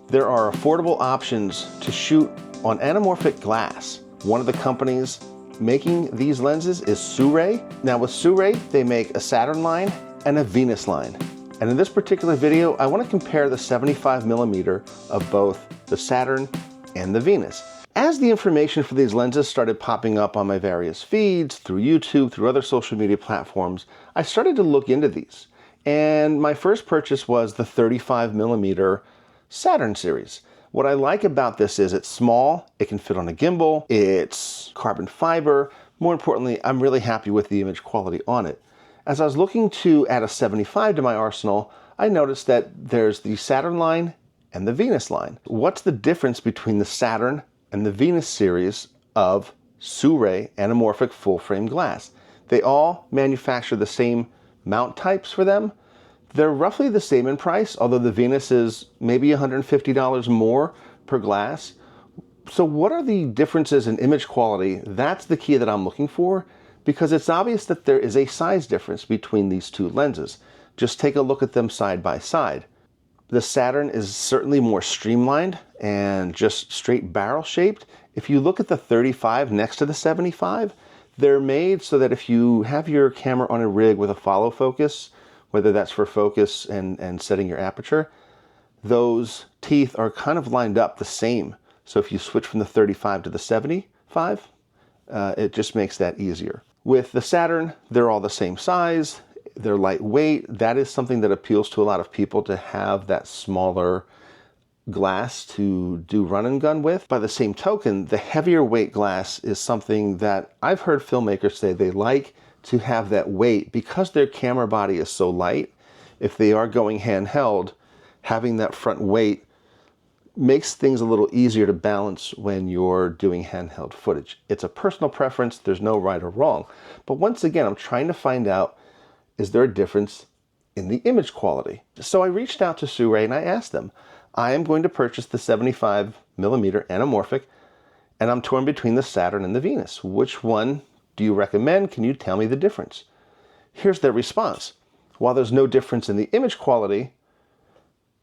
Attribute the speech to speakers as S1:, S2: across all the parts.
S1: There are affordable options to shoot on anamorphic glass. One of the companies making these lenses is Surui. Now with Surui, they make a Saturn line and a Venus line. And in this particular video, I want to compare the 75mm of both the Saturn and the Venus. As the information for these lenses started popping up on my various feeds, through YouTube, through other social media platforms, I started to look into these. And my first purchase was the 35mm Saturn series. What I like about this is it's small, it can fit on a gimbal, it's carbon fiber. More importantly, I'm really happy with the image quality on it. As I was looking to add a 75 to my arsenal, I noticed that there's the Saturn line and the Venus line. What's the difference between the Saturn and the Venus series of Surui anamorphic full-frame glass? They all manufacture the same mount types for them. They're roughly the same in price, although the Venus is maybe $150 more per glass. So what are the differences in image quality? That's the key that I'm looking for, because it's obvious that there is a size difference between these two lenses. Just take a look at them side by side. The Saturn is certainly more streamlined and just straight barrel shaped. If you look at the 35 next to the 75, they're made so that if you have your camera on a rig with a follow focus, whether that's for focus and setting your aperture, those teeth are kind of lined up the same. So if you switch from the 35 to the 75, it just makes that easier. With the Saturn, they're all the same size, they're lightweight. That is something that appeals to a lot of people, to have that smaller glass to do run and gun with. By the same token, the heavier weight glass is something that I've heard filmmakers say they like to have that weight because their camera body is so light. If they are going handheld, having that front weight makes things a little easier to balance when you're doing handheld footage. It's a personal preference, there's no right or wrong. But once again, I'm trying to find out, is there a difference in the image quality? So I reached out to Surui and I asked them, I am going to purchase the 75mm anamorphic, and I'm torn between the Saturn and the Venus. Which one do you recommend? Can you tell me the difference? Here's their response. While there's no difference in the image quality,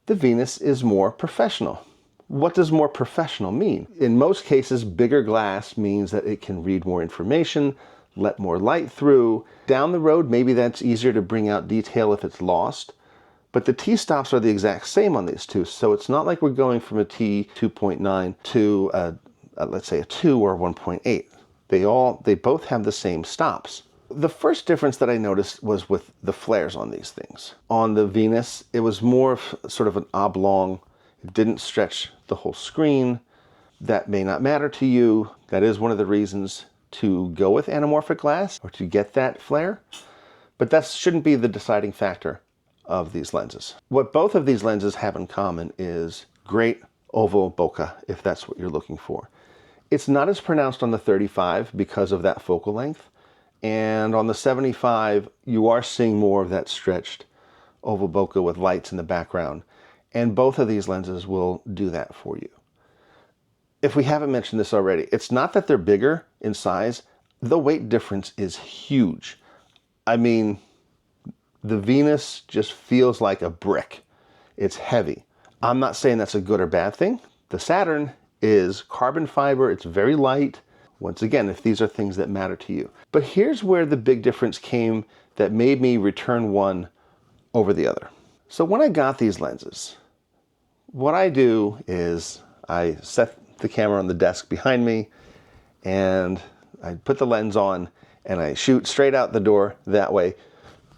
S1: the Venus is more professional. What does more professional mean? In most cases, bigger glass means that it can read more information, let more light through. Down the road, maybe that's easier to bring out detail if it's lost. But the T-stops are the exact same on these two, so it's not like we're going from a T 2.9 to let's say a 2 or 1.8. They both have the same stops. The first difference that I noticed was with the flares on these things. On the Venus, it was more of sort of an oblong. It didn't stretch the whole screen. That may not matter to you. That is one of the reasons to go with anamorphic glass, or to get that flare. But that shouldn't be the deciding factor of these lenses. What both of these lenses have in common is great oval bokeh, if that's what you're looking for. It's not as pronounced on the 35 because of that focal length, and on the 75 you are seeing more of that stretched oval bokeh with lights in the background, and both of these lenses will do that for you. If we haven't mentioned this already, it's not that they're bigger in size, the weight difference is huge. I mean, the Venus just feels like a brick. It's heavy. I'm not saying that's a good or bad thing. The Saturn is carbon fiber, it's very light. Once again, if these are things that matter to you. But here's where the big difference came that made me return one over the other. So when I got these lenses, what I do is I set the camera on the desk behind me and I put the lens on and I shoot straight out the door that way.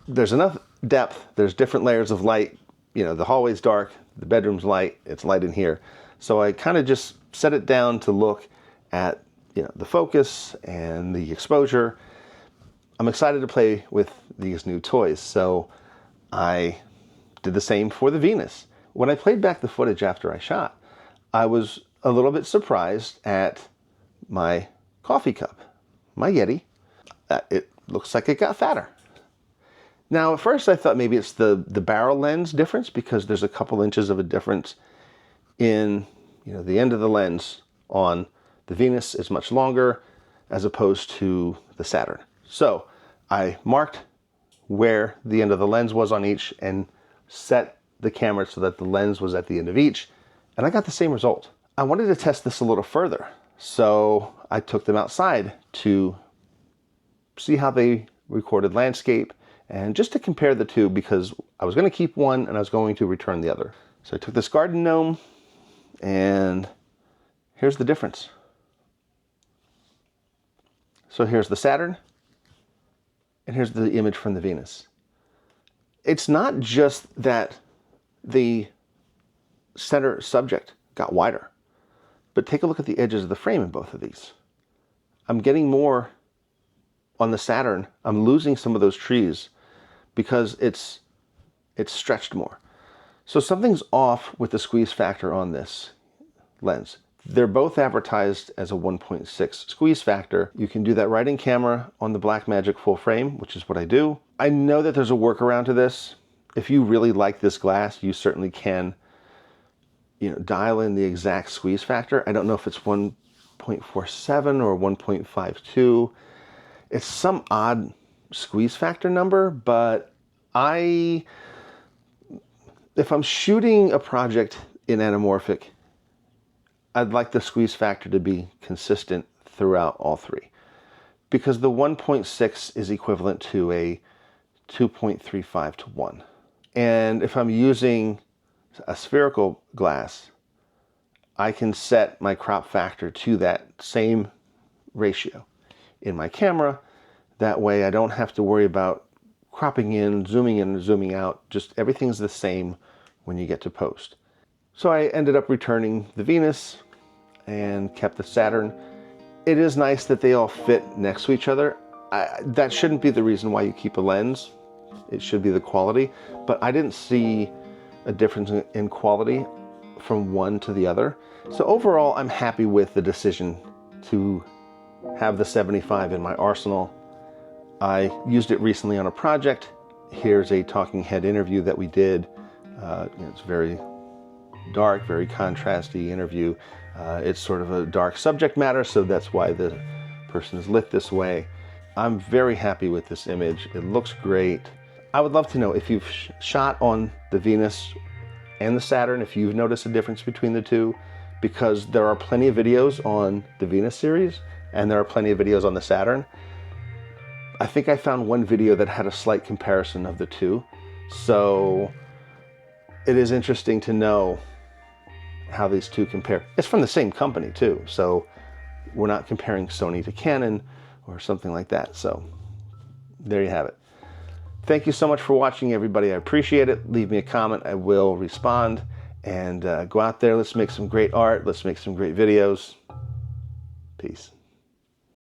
S1: There's enough depth, there's different layers of light. You know, the hallway's dark, the bedroom's light, it's light in here. So I kind of just set it down to look at, you know, the focus and the exposure. I'm excited to play with these new toys, so I did the same for the Venus. When I played back the footage after I shot, I was a little bit surprised at my coffee cup, my Yeti. It looks like it got fatter. Now, at first I thought maybe it's the barrel lens difference, because there's a couple inches of a difference in, you know, the end of the lens on the Venus is much longer as opposed to the Saturn. So I marked where the end of the lens was on each and set the camera so that the lens was at the end of each, and I got the same result. I wanted to test this a little further, so I took them outside to see how they recorded landscape, and just to compare the two, because I was going to keep one and I was going to return the other. So I took this garden gnome, and here's the difference. So here's the Saturn, and here's the image from the Venus. It's not just that the center subject got wider, but take a look at the edges of the frame in both of these. I'm getting more on the Saturn. I'm losing some of those trees because it's stretched more. So something's off with the squeeze factor on this lens. They're both advertised as a 1.6 squeeze factor. You can do that right in camera on the Blackmagic full frame, which is what I do. I know that there's a workaround to this. If you really like this glass, you certainly can, dial in the exact squeeze factor. I don't know if it's 1.47 or 1.52. It's some odd squeeze factor number, but if I'm shooting a project in anamorphic, I'd like the squeeze factor to be consistent throughout all three, because the 1.6 is equivalent to a 2.35 to 1. And if I'm using a spherical glass, I can set my crop factor to that same ratio in my camera. That way I don't have to worry about cropping in, and zooming out. Just everything's the same when you get to post. So I ended up returning the Venus and kept the Saturn. It is nice that they all fit next to each other. That shouldn't be the reason why you keep a lens. It should be the quality, but I didn't see a difference in quality from one to the other. So overall, I'm happy with the decision to have the 75 in my arsenal. I used it recently on a project. Here's a talking head interview that we did. It's very dark, very contrasty interview. It's sort of a dark subject matter, so that's why the person is lit this way. I'm very happy with this image. It looks great. I would love to know if you've shot on the Venus and the Saturn, if you've noticed a difference between the two, because there are plenty of videos on the Venus series and there are plenty of videos on the Saturn. I think I found one video that had a slight comparison of the two. So it is interesting to know how these two compare. It's from the same company too, so we're not comparing Sony to Canon or something like that. So there you have it. Thank you so much for watching, everybody. I appreciate it. Leave me a comment. I will respond. And go out there. Let's make some great art. Let's make some great videos. Peace.